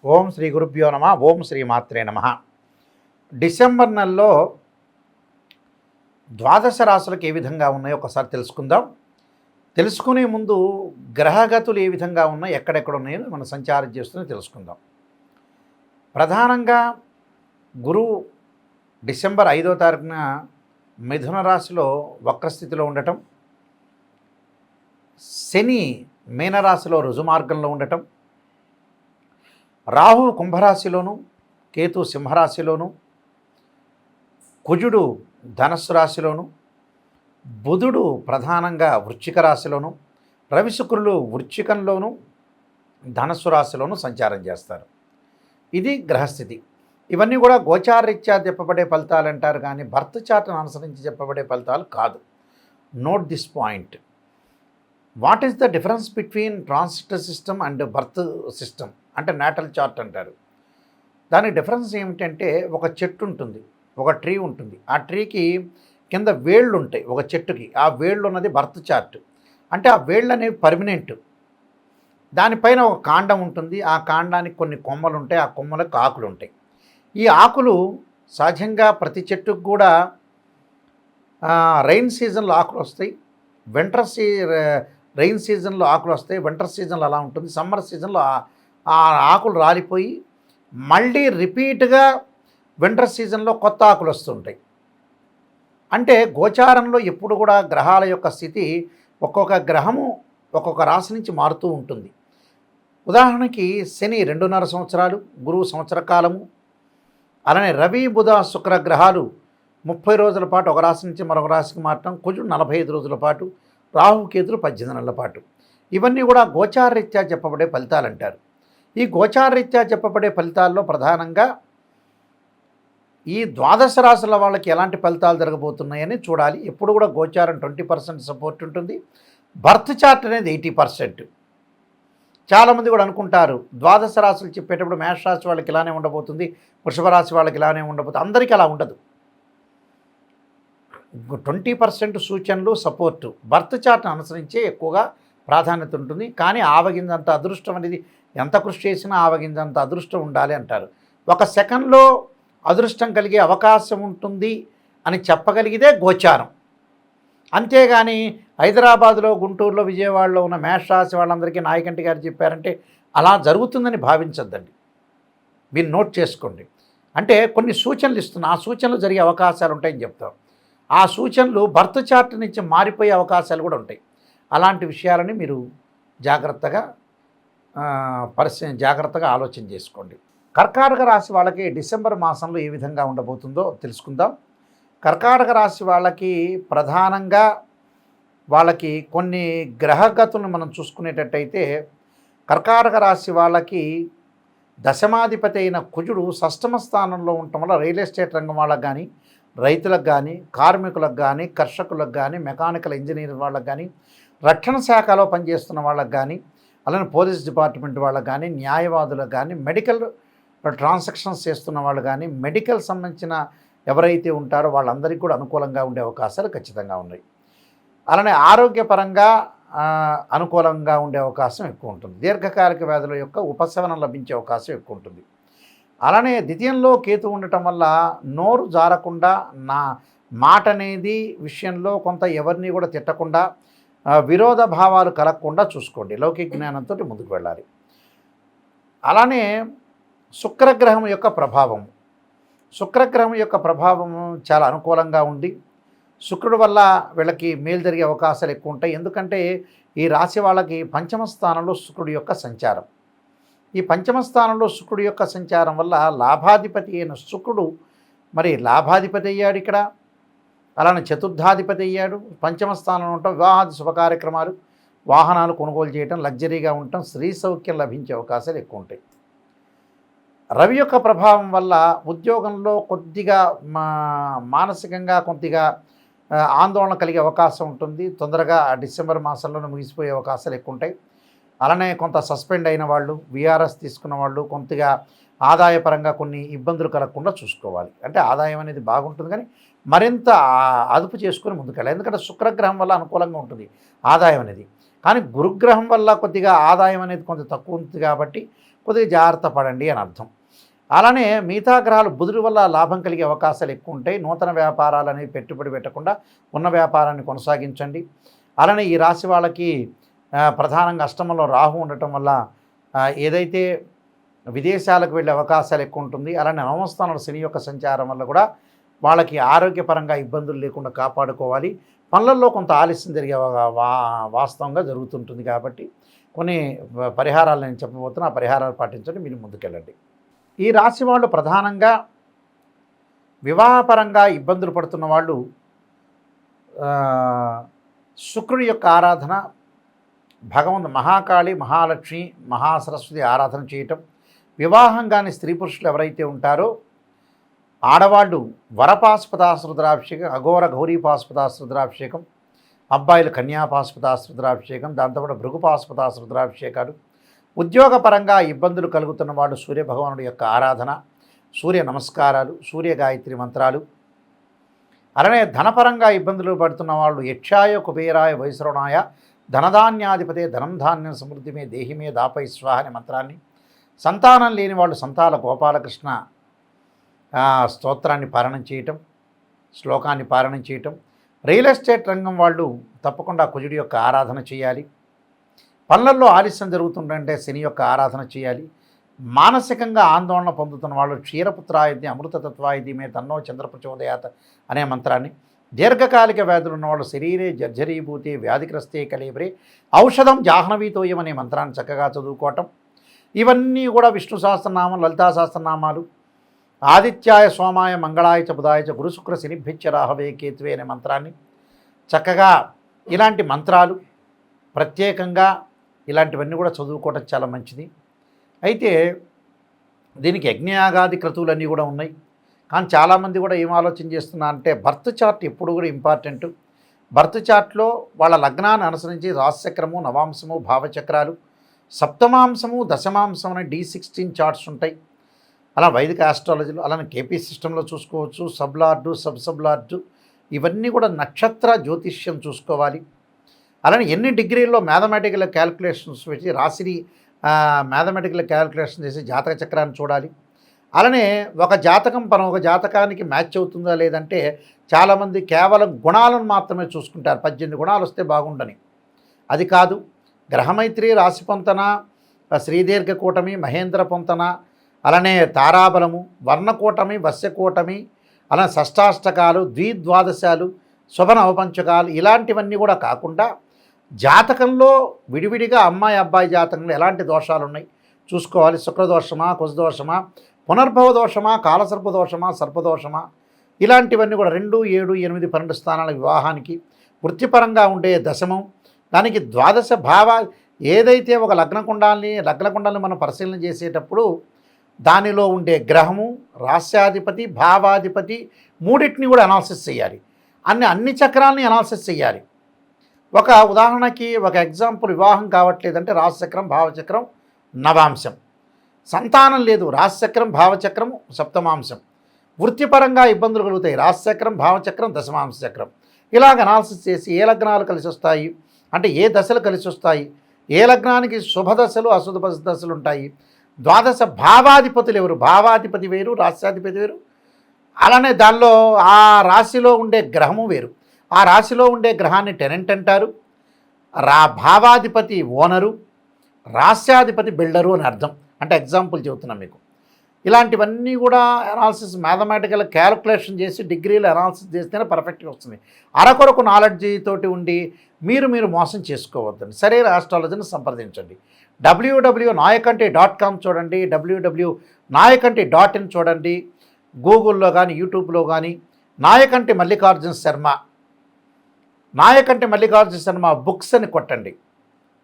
ఓం శ్రీ గురుభ్యో నమ. ఓం శ్రీ మాత్రే నమ. డిసెంబర్ నెలలో ద్వాదశ రాశులకు ఏ విధంగా ఉన్నాయో ఒకసారి తెలుసుకుందాం. తెలుసుకునే ముందు గ్రహగతులు ఏ విధంగా ఉన్నాయి, ఎక్కడెక్కడ ఉన్నాయో మనం సంచారం చేస్తూనే తెలుసుకుందాం. ప్రధానంగా గురువు డిసెంబర్ 5వ తారీఖున మిథున రాశిలో వక్రస్థితిలో ఉండటం, శని మీనరాశిలో రుజుమార్గంలో ఉండటం, రాహు కుంభరాశిలోను, కేతు సింహరాశిలోను, కుజుడు ధనస్సు రాశిలోను, బుధుడు ప్రధానంగా వృశ్చిక రాశిలోను, రవి శుక్రులు వృశ్చికంలోను ధనస్సు రాశిలోను సంచారం చేస్తారు. ఇది గ్రహస్థితి. ఇవన్నీ కూడా గోచారరీత్యా చెప్పబడే ఫలితాలు అంటారు, కానీ బర్త్ చార్ట్ను అనుసరించి చెప్పబడే ఫలితాలు కాదు. Note this point. What is the difference between transit system and birth system అంటే నాటల్ చార్ట్ అంటారు. దానికి డిఫరెన్స్ ఏమిటంటే, ఒక చెట్టు ఉంటుంది, ఒక ట్రీ ఉంటుంది. ఆ ట్రీకి కింద వేళ్ళు ఉంటాయి. ఒక చెట్టుకి ఆ వేళ్ళు ఉన్నది బర్త్ చార్ట్. అంటే ఆ వేళ్ళు అనేవి పర్మనెంట్. దానిపైన ఒక కాండం ఉంటుంది. ఆ కాండానికి కొన్ని కొమ్మలు ఉంటాయి. ఆ కొమ్మలకు ఆకులు ఉంటాయి. ఈ ఆకులు సహజంగా ప్రతి చెట్టుకు కూడా రైన్ సీజన్లో ఆకులు వస్తాయి, రైన్ సీజన్లో ఆకులు వస్తాయి. వింటర్ సీజన్లో అలా ఉంటుంది. సమ్మర్ సీజన్లో ఆ ఆకులు రాలిపోయి మళ్ళీ రిపీట్గా వింటర్ సీజన్లో కొత్త ఆకులు వస్తుంటాయి. అంటే గోచారంలో ఎప్పుడు కూడా గ్రహాల యొక్క స్థితి ఒక్కొక్క గ్రహము ఒక్కొక్క రాశి నుంచి మారుతూ ఉంటుంది. ఉదాహరణకి శని 2.5 సంవత్సరాలు, గురువు సంవత్సర కాలము. అలానే రవి బుధ శుక్ర గ్రహాలు 30 రోజుల పాటు ఒక రాశి నుంచి మరొక రాశికి మారటం, కుజుడు 45 రోజుల పాటు, రాహుకేతులు 18 నెలల పాటు. ఇవన్నీ కూడా గోచారరీత్యా చెప్పబడే ఫలితాలు అంటారు. ఈ గోచారరీత్యా చెప్పబడే ఫలితాల్లో ప్రధానంగా ఈ ద్వాదశ రాశుల వాళ్ళకి ఎలాంటి ఫలితాలు జరగబోతున్నాయని చూడాలి. ఎప్పుడు కూడా గోచారం 20% సపోర్ట్ ఉంటుంది. బర్త్ చార్ట్ అనేది 80%. చాలామంది కూడా అనుకుంటారు ద్వాదశ రాశులు చెప్పేటప్పుడు మేషరాశి వాళ్ళకి ఇలానే ఉండబోతుంది, వృషభ రాశి వాళ్ళకి ఇలానే ఉండబోతుంది. అందరికీ అలా ఉండదు. 20% సూచనలు సపోర్టు బర్త్ చార్ట్ని అనుసరించే ఎక్కువగా ప్రాధాన్యత ఉంటుంది. కానీ ఆవగింజంత అదృష్టం అనేది ఎంత కృషి చేసినా ఆవగింజంత అదృష్టం ఉండాలి అంటారు. ఒక సెకండ్లో అదృష్టం కలిగే అవకాశం ఉంటుంది అని చెప్పగలిగితే గోచారం. అంతేగాని హైదరాబాదులో, గుంటూరులో, విజయవాడలో ఉన్న మేషరాశి వాళ్ళందరికీ నాయకంటి గారు చెప్పారంటే అలా జరుగుతుందని భావించద్దండి. మీరు నోట్ చేసుకోండి. అంటే కొన్ని సూచనలు ఇస్తున్నా, ఆ సూచనలు జరిగే అవకాశాలు ఉంటాయని చెప్తాం. ఆ సూచనలు బర్త్ చార్ట్ నుంచి మారిపోయే అవకాశాలు కూడా ఉంటాయి. అలాంటి విషయాలని మీరు జాగ్రత్తగా ఆలోచన చేసుకోండి. కర్కాటక రాశి వాళ్ళకి డిసెంబర్ మాసంలో ఏ విధంగా ఉండబోతుందో తెలుసుకుందాం. కర్కాటక రాశి వాళ్ళకి ప్రధానంగా వాళ్ళకి కొన్ని గ్రహగతులను మనం చూసుకునేటట్టయితే, కర్కాటక రాశి వాళ్ళకి దశమాధిపతి అయిన కుజుడు 6వ స్థానంలో ఉండటం వల్ల రియల్ ఎస్టేట్ రంగం వాళ్ళకి కానీ, రైతులకు కానీ, కార్మికులకు కానీ, కర్షకులకు కానీ, మెకానికల్ ఇంజనీర్ వాళ్ళకి కానీ, రక్షణ శాఖలో పనిచేస్తున్న వాళ్ళకి కానీ, అలానే పోలీస్ డిపార్ట్మెంట్ వాళ్ళకి కానీ, న్యాయవాదులకు కానీ, మెడికల్ ట్రాన్సాక్షన్స్ చేస్తున్న వాళ్ళు కానీ, మెడికల్ సంబంధించిన ఎవరైతే ఉంటారో వాళ్ళందరికీ కూడా అనుకూలంగా ఉండే అవకాశాలు ఖచ్చితంగా ఉన్నాయి. అలానే ఆరోగ్యపరంగా అనుకూలంగా ఉండే అవకాశం ఎక్కువ ఉంటుంది. దీర్ఘకాలిక వ్యాధుల యొక్క ఉపశమనం లభించే అవకాశం ఎక్కువ ఉంటుంది. అలానే ద్వితీయంలో కేతు ఉండటం వల్ల నోరు జారకుండా, నా మాట అనేది విషయంలో కొంత ఎవరిని కూడా తిట్టకుండా, విరోధ భావాలు కలగకుండా చూసుకోండి. లౌకిక జ్ఞానంతో ముందుకు వెళ్ళాలి. అలానే శుక్రగ్రహం యొక్క ప్రభావం చాలా అనుకూలంగా ఉంది. శుక్రుడి వల్ల వీళ్ళకి మేలు జరిగే అవకాశాలు ఎక్కువ ఉంటాయి. ఎందుకంటే ఈ రాశి వాళ్ళకి 5వ స్థానంలో శుక్రుడి యొక్క సంచారం. ఈ 5వ స్థానంలో శుక్రుడి యొక్క సంచారం వల్ల లాభాధిపతి అయిన శుక్రుడు మరి లాభాధిపతి అయ్యాడు ఇక్కడ. అలానే చతుర్థాధిపతి అయ్యాడు. 5వ స్థానంలో ఉండటం వివాహాది శుభ కార్యక్రమాలు, వాహనాలు కొనుగోలు చేయటం, లగ్జరీగా ఉండటం, స్త్రీ సౌఖ్యం లభించే అవకాశాలు ఎక్కువ ఉంటాయి. రవి యొక్క ప్రభావం వల్ల ఉద్యోగంలో కొద్దిగా మానసికంగా కొద్దిగా ఆందోళన కలిగే అవకాశం ఉంటుంది. తొందరగా డిసెంబర్ మాసంలోనే ముగిసిపోయే అవకాశాలు ఎక్కువ ఉంటాయి. అలానే కొంత సస్పెండ్ అయిన వాళ్ళు, విఆర్ఎస్ తీసుకున్న వాళ్ళు కొద్దిగా ఆదాయపరంగా కొన్ని ఇబ్బందులు కలగకుండా చూసుకోవాలి. అంటే ఆదాయం అనేది బాగుంటుంది, కానీ మరింత అదుపు చేసుకొని ముందుకెళ్ళాలి. ఎందుకంటే శుక్రగ్రహం వల్ల అనుకూలంగా ఉంటుంది ఆదాయం అనేది. కానీ గురుగ్రహం వల్ల కొద్దిగా ఆదాయం అనేది కొంత తక్కువ ఉంటుంది. కాబట్టి కొద్దిగా జాగ్రత్త పడండి అని అర్థం. అలానే మిగతా గ్రహాలు బుధుడి వల్ల లాభం కలిగే అవకాశాలు ఎక్కువ ఉంటాయి. నూతన వ్యాపారాలు అనేవి పెట్టుబడి పెట్టకుండా ఉన్న వ్యాపారాన్ని కొనసాగించండి. అలానే ఈ రాశి వాళ్ళకి ప్రధానంగా అష్టమంలో రాహు ఉండటం వల్ల ఏదైతే విదేశాలకు వెళ్ళే అవకాశాలు ఎక్కువ ఉంటుంది. అలానే నవమ స్థానంలో శని యొక్క సంచారం వల్ల కూడా వాళ్ళకి ఆరోగ్యపరంగా ఇబ్బందులు లేకుండా కాపాడుకోవాలి. పనులలో కొంత ఆలస్యం జరిగే వాస్తవంగా జరుగుతుంటుంది. కాబట్టి కొన్ని పరిహారాలు నేను చెప్పబోతున్నా, ఆ పరిహారాలు పాటించండి, మీరు ముందుకెళ్ళండి. ఈ రాశి వాళ్ళు ప్రధానంగా వివాహపరంగా ఇబ్బందులు పడుతున్న వాళ్ళు శుక్రుడి యొక్క ఆరాధన, భగవంతు మహాకాళి, మహాలక్ష్మి, మహాసరస్వతి ఆరాధన చేయటం, వివాహం కాని స్త్రీ పురుషులు ఎవరైతే ఉంటారో ఆడవాళ్ళు వరపాశుపతాశ్రుద్రాభిషేకం, అఘోర గౌరీపాశుపతాశ్రుద్రాభిషేకం, అబ్బాయిలు కన్యాపాశుపతాశ్రుద్రాభిషేకం, దాంతోపాటు భృగుపాశుపతాశ్రుద్రాభిషేకాలు, ఉద్యోగపరంగా ఇబ్బందులు కలుగుతున్న వాళ్ళు సూర్యభగవానుడి యొక్క ఆరాధన, సూర్య నమస్కారాలు, సూర్య గాయత్రి మంత్రాలు, అలానే ధనపరంగా ఇబ్బందులు పడుతున్న వాళ్ళు యక్షాయ కుబేరాయ వైశ్రవణాయ ధనధాన్యాధిపతే ధనం ధాన్యం సమృద్ధిమే దేహిమే దాపై స్వాహ అనే మంత్రాన్ని, సంతానం లేని వాళ్ళు సంతాల గోపాలకృష్ణ స్తోత్రాన్ని పారాయణం చేయటం, శ్లోకాన్ని పారాయణం చేయటం, రియల్ ఎస్టేట్ రంగం వాళ్ళు తప్పకుండా కుజుడి యొక్క ఆరాధన చేయాలి. పనులలో ఆలస్యం జరుగుతుందంటే శని యొక్క ఆరాధన చేయాలి. మానసికంగా ఆందోళన పొందుతున్న వాళ్ళు క్షీరపుత్రాయుధి అమృతతత్వాయుధి మే తన్నో చంద్రప్రచోదయాత్ అనే మంత్రాన్ని, దీర్ఘకాలిక వ్యాధులు ఉన్నవాళ్ళు శరీరే జర్జరీభూతే వ్యాధిగ్రస్తే కలేబ్రే ఔషధం జాహ్నవీతోయం అనే మంత్రాన్ని చక్కగా చదువుకోవటం. ఇవన్నీ కూడా విష్ణు సహస్రనామం, లలితా సహస్రనామాలు, ఆదిత్యాయ సోమాయ మంగళాయ చ బుధాయ చ గురు శుక్ర శనిభ్యచ్చ రాహవే కేతువే అనే మంత్రాన్ని చక్కగా, ఇలాంటి మంత్రాలు ప్రత్యేకంగా ఇలాంటివన్నీ కూడా చదువుకోవటం చాలా మంచిది. అయితే దీనికి యజ్ఞయాగాది క్రతువులన్నీ కూడా ఉన్నాయి. కానీ చాలామంది కూడా ఏం ఆలోచన చేస్తున్నారంటే బర్త్ చార్ట్ ఎప్పుడు కూడా ఇంపార్టెంట్. బర్త్ చార్ట్లో వాళ్ళ లగ్నాన్ని అనుసరించి రాశిచక్రము, నవాంశము, భావచక్రాలు, సప్తమాంశము, దశమాంశం అనే D16 చార్ట్స్ ఉంటాయి. అలా వైదిక ఆస్ట్రాలజీలో, అలానే కేపీ సిస్టంలో చూసుకోవచ్చు. సబ్లార్డు, సబ్లార్డు, ఇవన్నీ కూడా నక్షత్ర జ్యోతిష్యం చూసుకోవాలి. అలానే ఎన్ని డిగ్రీల్లో మ్యాథమెటికల్ క్యాలిక్యులేషన్స్ పెట్టి రాశిని మ్యాథమెటికల్ క్యాలిక్యులేషన్ చేసి జాతక చక్రాన్ని చూడాలి. అలానే ఒక జాతకం ఒక జాతకానికి మ్యాచ్ అవుతుందా లేదంటే చాలామంది కేవలం గుణాలను మాత్రమే చూసుకుంటారు. 18 గుణాలు వస్తే బాగుండని, అది కాదు. గ్రహమైత్రి, రాశి పొంతన, శ్రీదీర్ఘ కూటమి, మహేంద్ర పొంతన, అలానే తారాబలము, వర్ణకూటమి, వస్యకూటమి, అలానే షష్టాష్టకాలు, ద్విద్వాదశాలు, శుభనవపంచకాలు, ఇలాంటివన్నీ కూడా కాకుండా జాతకంలో విడివిడిగా అమ్మాయి అబ్బాయి జాతకంలో ఎలాంటి దోషాలు ఉన్నాయి చూసుకోవాలి. శుక్రదోషమా, కుజదోషమా, పునర్భవ దోషమా, కాలసర్ప దోషమా, సర్పదోషమా, ఇలాంటివన్నీ కూడా 2, 7, 8, 12 స్థానాల వివాహానికి, వృత్తిపరంగా ఉండే దశమం, దానికి ద్వాదశ భావ, ఏదైతే ఒక లగ్నకుండాలని మనం పరిశీలన చేసేటప్పుడు దానిలో ఉండే గ్రహము, రాస్యాధిపతి, భావాధిపతి మూడింటిని కూడా అనాలిసిస్ చేయాలి. అన్ని చక్రాలని అనాలిసిస్ చేయాలి. ఒక ఉదాహరణకి ఒక ఎగ్జాంపుల్, వివాహం కావట్లేదంటే రాశిచక్రం, భావచక్రం, నవాంశం, సంతానం లేదు, రాశిచక్రం, భావచక్రం, సప్తమాంశం, వృత్తిపరంగా ఇబ్బందులు కలుగుతాయి, రాశిచక్రం, భావచక్రం, దశమాంశ చక్రం. ఇలాగ అనాలిసిస్ చేసి ఏ లగ్నాలు కలిసి వస్తాయి అంటే ఏ దశలు కలిసి వస్తాయి, ఏ లగ్నానికి శుభదశలు అశుభ దశలు ఉంటాయి, ద్వాదశ భావాధిపతులు ఎవరు, భావాధిపతి వేరు, రాశ్యాధిపతి వేరు, అలానే దానిలో ఆ రాశిలో ఉండే గ్రహము వేరు. ఆ రాశిలో ఉండే గ్రహాన్ని టెనెంట్ అంటారు, భావాధిపతి ఓనరు, రాశ్యాధిపతి బిల్డరు అని అర్థం. అంటే ఎగ్జాంపుల్ చెబుతున్నాం మీకు. ఇలాంటివన్నీ కూడా అనాలిసిస్, మ్యాథమెటికల్ క్యాలిక్యులేషన్ చేసి డిగ్రీలు అనాలిసిస్ చేస్తేనే పర్ఫెక్ట్గా వస్తుంది. అరకొరకు నాలెడ్జీ తోటి ఉండి మీరు మోసం చేసుకోవద్దండి. సరైన ఆస్ట్రాలజీని సంప్రదించండి. www.nayakanti.com చూడండి, www.nayakanti.in చూడండి. గూగుల్లో కానీ యూట్యూబ్లో కానీ నాయకంటి మల్లికార్జున శర్మ బుక్స్ అని కొట్టండి.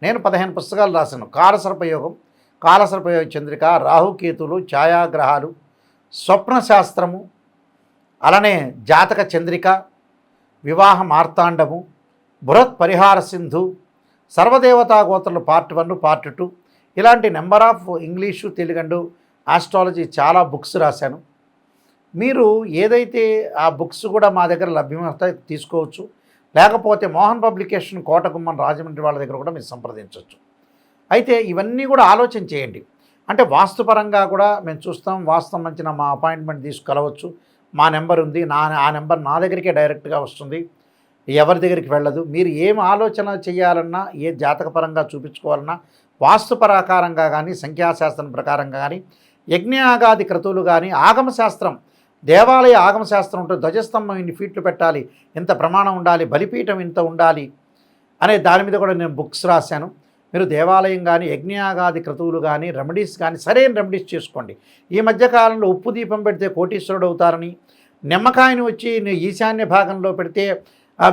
నేను 15 పుస్తకాలు రాశాను. కాలసర్పయోగం, కాలసర్పయోగ చంద్రిక, రాహుకేతులు, ఛాయాగ్రహాలు, స్వప్నశాస్త్రము, అలానే జాతక చంద్రిక, వివాహ మార్తాండము, బృహత్ పరిహార సింధు, సర్వదేవతా గోత్రులు పార్ట్ 1, పార్ట్ 2, ఇలాంటి number of English, Telugu, astrology చాలా బుక్స్ రాశాను. మీరు ఏదైతే ఆ బుక్స్ కూడా మా దగ్గర లభ్యమవుతాయి, తీసుకోవచ్చు. లేకపోతే మోహన్ పబ్లికేషన్, కోటగుమ్మన్, రాజమండ్రి వాళ్ళ దగ్గర కూడా మీరు సంప్రదించవచ్చు. అయితే ఇవన్నీ కూడా ఆలోచన చేయండి. అంటే వాస్తుపరంగా కూడా మేము చూస్తాం, వాస్తు సంబంధించిన మా అపాయింట్మెంట్ తీసుకెళ్ళవచ్చు. మా నెంబర్ ఉంది, ఆ నెంబర్ నా దగ్గరికే డైరెక్ట్గా వస్తుంది, ఎవరి దగ్గరికి వెళ్ళదు. మీరు ఏం ఆలోచన చేయాలన్నా, ఏ జాతకపరంగా చూపించుకోవాలన్నా, వాస్తు ప్రకారంగా కానీ, సంఖ్యాశాస్త్రం ప్రకారంగా కానీ, యజ్ఞయాగాది క్రతువులు కానీ, ఆగమశాస్త్రం, దేవాలయ ఆగమశాస్త్రం ఉంటుంది. ధ్వజస్తంభం ఇన్ని ఫీట్లు పెట్టాలి, ఇంత ప్రమాణం ఉండాలి, బలిపీఠం ఇంత ఉండాలి అనే దాని మీద కూడా నేను బుక్స్ రాశాను. మీరు దేవాలయం కానీ, యజ్ఞయాగాది క్రతువులు కానీ, రెమెడీస్ కానీ సరైన రెమెడీస్ చేసుకోండి. ఈ మధ్యకాలంలో ఉప్పు దీపం పెడితే కోటీశ్వరుడు అవుతారని, నిమ్మకాయని వచ్చి ఈశాన్య భాగంలో పెడితే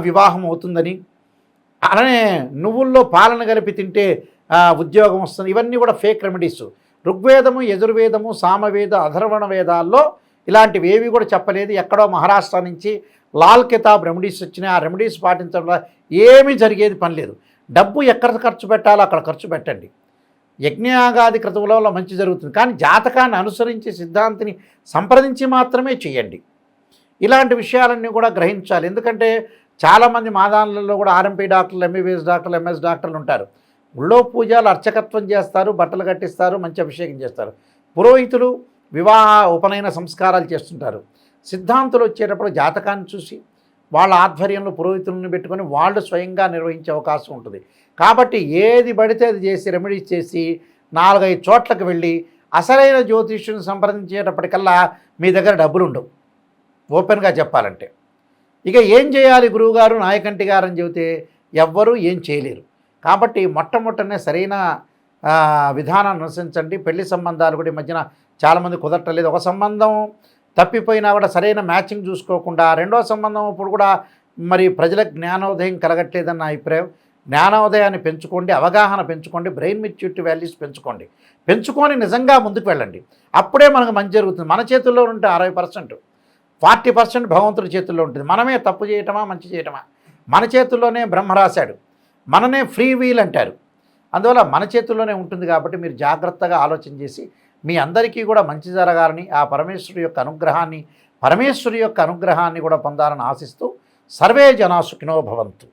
వివాహం అవుతుందని, అలానే నువ్వుల్లో పాలన కలిపి తింటే ఉద్యోగం వస్తుంది. ఇవన్నీ కూడా ఫేక్ రెమెడీస్. ఋగ్వేదము, యజుర్వేదము, సామవేద, అథర్వణ వేదాల్లో ఇలాంటివి ఏవి కూడా చెప్పలేదు. ఎక్కడో మహారాష్ట్ర నుంచి లాల్ కితాబ్ రెమెడీస్ వచ్చినాయి. ఆ రెమెడీస్ పాటించడం వల్ల ఏమీ జరిగేది పని లేదు. డబ్బు ఎక్కడ ఖర్చు పెట్టాలో అక్కడ ఖర్చు పెట్టండి. యజ్ఞయాగాది క్రతువులలో మంచి జరుగుతుంది, కానీ జాతకాన్ని అనుసరించి సిద్ధాంతిని సంప్రదించి మాత్రమే చేయండి. ఇలాంటి విషయాలన్నీ కూడా గ్రహించాలి. ఎందుకంటే చాలామంది మాదానులలో కూడా ఆర్ఎంపీ డాక్టర్లు, ఎంబీబీఎస్ డాక్టర్లు, ఎంఎస్ డాక్టర్లు ఉంటారు. గుళ్ళో పూజలు అర్చకత్వం చేస్తారు, బట్టలు కట్టిస్తారు, మంచి అభిషేకం చేస్తారు. పురోహితులు వివాహ ఉపనయన సంస్కారాలు చేస్తుంటారు. సిద్ధాంతులు వచ్చేటప్పుడు జాతకాన్ని చూసి వాళ్ళ ఆధ్వర్యంలో పురోహితులను పెట్టుకొని వాళ్ళు స్వయంగా నిర్వహించే అవకాశం ఉంటుంది. కాబట్టి ఏది పడితే అది చేసి రెమెడీస్ చేసి 4-5 చోట్లకు వెళ్ళి అసలైన జ్యోతిష్యుని సంప్రదించేటప్పటికల్లా మీ దగ్గర డబ్బులు ఉండవు, ఓపెన్గా చెప్పాలంటే. ఇక ఏం చేయాలి గురువుగారు, నాయకంటి గారు అని చెబితే ఎవ్వరూ ఏం చేయలేరు. కాబట్టి మొట్టమొదటనే సరైన విధానాన్ని అనుసరించండి. పెళ్లి సంబంధాలు కూడా ఈ మధ్యన చాలామంది కుదరట్లేదు. ఒక సంబంధం తప్పిపోయినా కూడా సరైన మ్యాచింగ్ చూసుకోకుండా రెండో సంబంధం ఇప్పుడు కూడా మరి ప్రజలకు జ్ఞానోదయం కలగట్లేదన్న అభిప్రాయం. జ్ఞానోదయాన్ని పెంచుకోండి, అవగాహన పెంచుకోండి, బ్రెయిన్ మెచ్యూరిటీ వాల్యూస్ పెంచుకొని నిజంగా ముందుకు వెళ్ళండి. అప్పుడే మనకు మంచి జరుగుతుంది. మన చేతుల్లో ఉంటే 60%, 40% భగవంతుడి చేతుల్లో ఉంటుంది. మనమే తప్పు చేయటమా మంచి చేయటమా? మన చేతుల్లోనే బ్రహ్మ రాశాడు, మననే ఫ్రీ వీల్ అంటారు. అందువల్ల మన చేతుల్లోనే ఉంటుంది. కాబట్టి మీరు జాగ్రత్తగా ఆలోచన చేసి మీ అందరికీ కూడా మంచి జరగాలని, ఆ పరమేశ్వరుడి యొక్క అనుగ్రహాన్ని కూడా పొందాలని ఆశిస్తూ సర్వే జనా సుఖినో భవంతు.